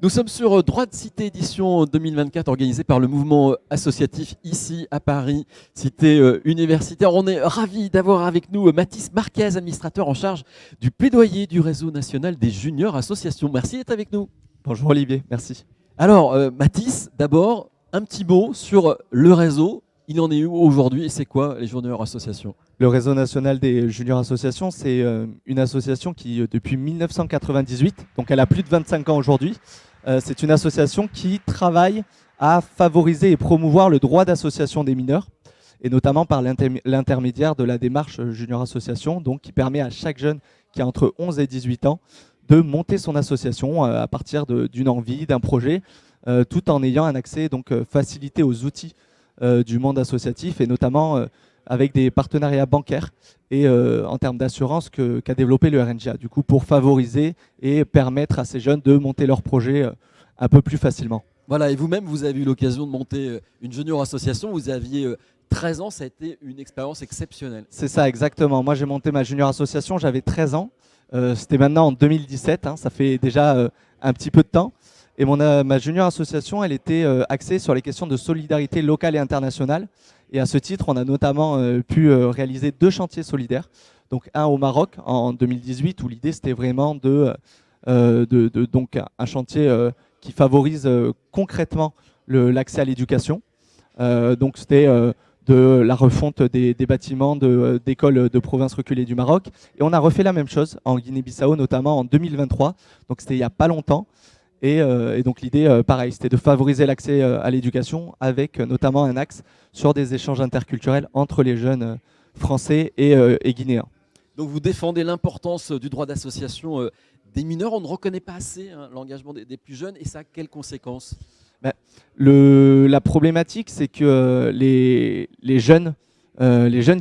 Nous sommes sur Droit de Cité édition 2024 organisée par le mouvement associatif ici à Paris, cité universitaire. On est ravis d'avoir avec nous Mathis Marquez, administrateur en charge du plaidoyer du réseau national des juniors associations. Merci d'être avec nous. Bonjour Olivier, merci. Alors Mathis, d'abord un petit mot sur le réseau. Il en est où aujourd'hui et c'est quoi les juniors associations? Le réseau national des juniors associations, c'est une association qui, depuis 1998, donc elle a plus de 25 ans aujourd'hui, c'est une association qui travaille à favoriser et promouvoir le droit d'association des mineurs, et notamment par l'intermédiaire de la démarche junior association, donc qui permet à chaque jeune qui a entre 11 et 18 ans de monter son association à partir d'une envie, d'un projet, tout en ayant un accès donc facilité aux outils du monde associatif et notamment avec des partenariats bancaires et en termes d'assurance qu'a développé le RNGA, du coup pour favoriser et permettre à ces jeunes de monter leur projet un peu plus facilement. Voilà, et vous-même, vous avez eu l'occasion de monter une junior association, vous aviez 13 ans, ça a été une expérience exceptionnelle. C'est ça, exactement. Moi, j'ai monté ma junior association, j'avais 13 ans. C'était maintenant en 2017, hein, ça fait déjà un petit peu de temps. Et ma junior association, elle était axée sur les questions de solidarité locale et internationale. Et à ce titre, on a notamment pu réaliser 2 chantiers solidaires. Donc un au Maroc en 2018, où l'idée c'était vraiment donc un chantier qui favorise concrètement l'accès à l'éducation. Donc c'était de la refonte des bâtiments d'écoles de provinces reculées du Maroc. Et on a refait la même chose en Guinée-Bissau, notamment en 2023. Donc c'était il n'y a pas longtemps. Et donc l'idée, pareil, c'était de favoriser l'accès à l'éducation avec notamment un axe sur des échanges interculturels entre les jeunes français et guinéens. Donc vous défendez l'importance du droit d'association des mineurs. On ne reconnaît pas assez l'engagement des plus jeunes et ça a quelles conséquences? La problématique, c'est que les jeunes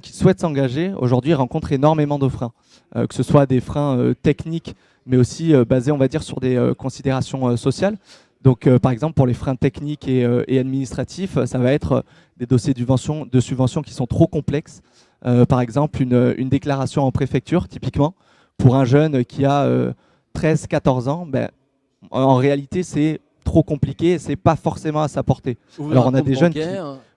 qui souhaitent s'engager aujourd'hui rencontrent énormément de freins, que ce soit des freins techniques, mais aussi basés, on va dire, sur des considérations sociales. Donc, par exemple, pour les freins techniques et administratifs, ça va être des dossiers de subvention qui sont trop complexes. Par exemple, une déclaration en préfecture, typiquement, pour un jeune qui a 13-14 ans, en réalité, c'est trop compliqué et c'est pas forcément à sa portée. Alors on a des jeunes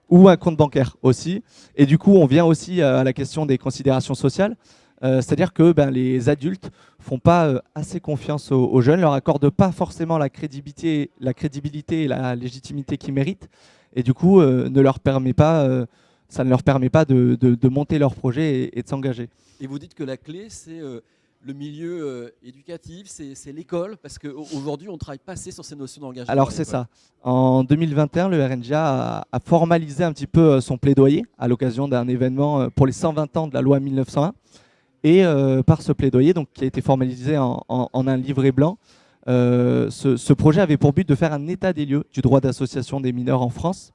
ou un compte bancaire aussi. Et du coup, on vient aussi à la question des considérations sociales. C'est-à-dire que les adultes font pas assez confiance aux jeunes, leur accordent pas forcément la crédibilité et la légitimité qu'ils méritent. Et du coup, ça ne leur permet pas de monter leur projet et de s'engager. Et vous dites que la clé, c'est le milieu éducatif, c'est l'école, parce qu'aujourd'hui, on ne travaille pas assez sur ces notions d'engagement. Alors c'est ça. En 2021, le RNGA a formalisé un petit peu son plaidoyer à l'occasion d'un événement pour les 120 ans de la loi 1901. Et par ce plaidoyer, donc, qui a été formalisé en un livret blanc, ce projet avait pour but de faire un état des lieux du droit d'association des mineurs en France.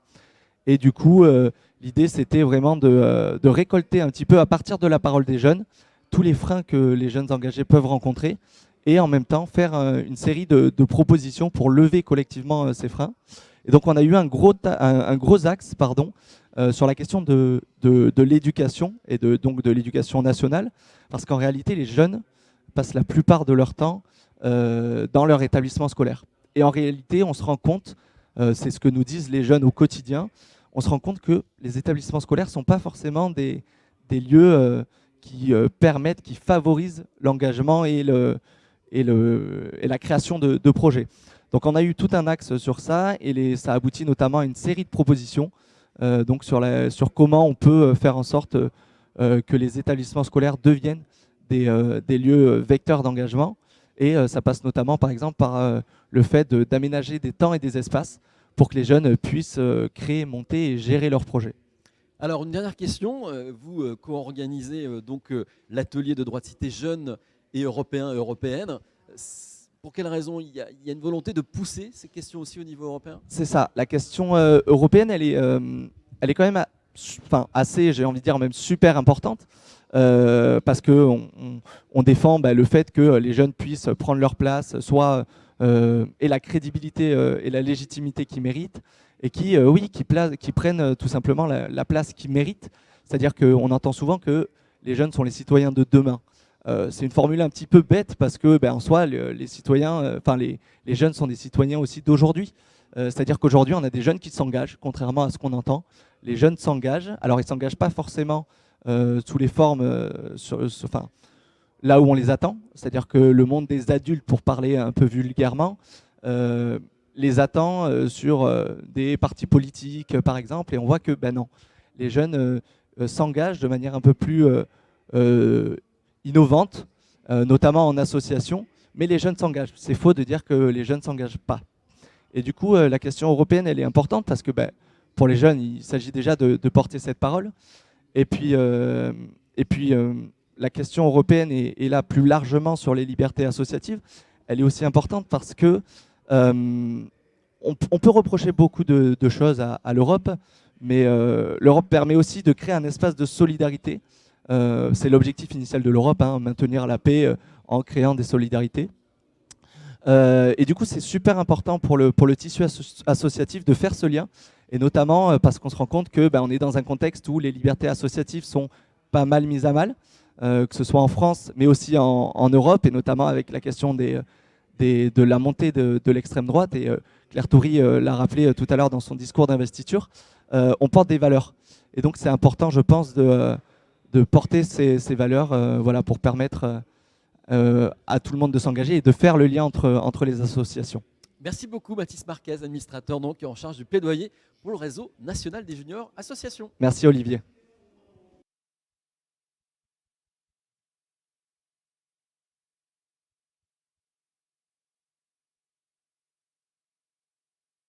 Et du coup, l'idée, c'était vraiment de récolter un petit peu, à partir de la parole des jeunes, tous les freins que les jeunes engagés peuvent rencontrer et en même temps faire une série de propositions pour lever collectivement ces freins. Et donc on a eu un gros axe sur la question de l'éducation et donc de l'éducation nationale, parce qu'en réalité les jeunes passent la plupart de leur temps dans leur établissement scolaire. Et en réalité on se rend compte, c'est ce que nous disent les jeunes au quotidien, on se rend compte que les établissements scolaires ne sont pas forcément des lieux qui permettent, qui favorisent l'engagement et la création de projets. Donc on a eu tout un axe sur ça et ça aboutit notamment à une série de propositions donc sur comment on peut faire en sorte que les établissements scolaires deviennent des lieux vecteurs d'engagement. Et ça passe notamment par exemple par le fait d'aménager des temps et des espaces pour que les jeunes puissent créer, monter et gérer leurs projets. Alors une dernière question, vous co-organisez donc l'atelier de droit de cité jeunes et européens et européennes. Pour quelle raison il y a une volonté de pousser ces questions aussi au niveau européen? C'est ça, la question européenne, elle est quand même assez, j'ai envie de dire même super importante, parce qu'on on défend le fait que les jeunes puissent prendre leur place, et la crédibilité et la légitimité qu'ils méritent, et qui prennent tout simplement la place qu'ils méritent. C'est-à-dire qu'on entend souvent que les jeunes sont les citoyens de demain. C'est une formule un petit peu bête parce que en soi, les citoyens, les jeunes sont des citoyens aussi d'aujourd'hui. C'est-à-dire qu'aujourd'hui, on a des jeunes qui s'engagent, contrairement à ce qu'on entend. Les jeunes s'engagent. Alors, ils ne s'engagent pas forcément sous les formes, là où on les attend. C'est-à-dire que le monde des adultes, pour parler un peu vulgairement, les attend sur des partis politiques, par exemple. Et on voit que, non, les jeunes s'engagent de manière un peu plus innovante, notamment en association. Mais les jeunes s'engagent. C'est faux de dire que les jeunes ne s'engagent pas. Et du coup, la question européenne, elle est importante parce que pour les jeunes, il s'agit déjà de porter cette parole. Et puis la question européenne est là plus largement sur les libertés associatives. Elle est aussi importante parce que on peut reprocher beaucoup de choses à l'Europe, mais l'Europe permet aussi de créer un espace de solidarité. C'est l'objectif initial de l'Europe, maintenir la paix en créant des solidarités. Et du coup, c'est super important pour le tissu associatif de faire ce lien, et notamment parce qu'on se rend compte que on est dans un contexte où les libertés associatives sont pas mal mises à mal, que ce soit en France, mais aussi en Europe, et notamment avec la question de la montée de l'extrême droite. Et Claire Toury l'a rappelé tout à l'heure dans son discours d'investiture, on porte des valeurs. Et donc, c'est important, je pense, de porter ces valeurs pour permettre à tout le monde de s'engager et de faire le lien entre les associations. Merci beaucoup Mathis Marquez, administrateur donc, en charge du plaidoyer pour le réseau national des juniors associations. Merci Olivier.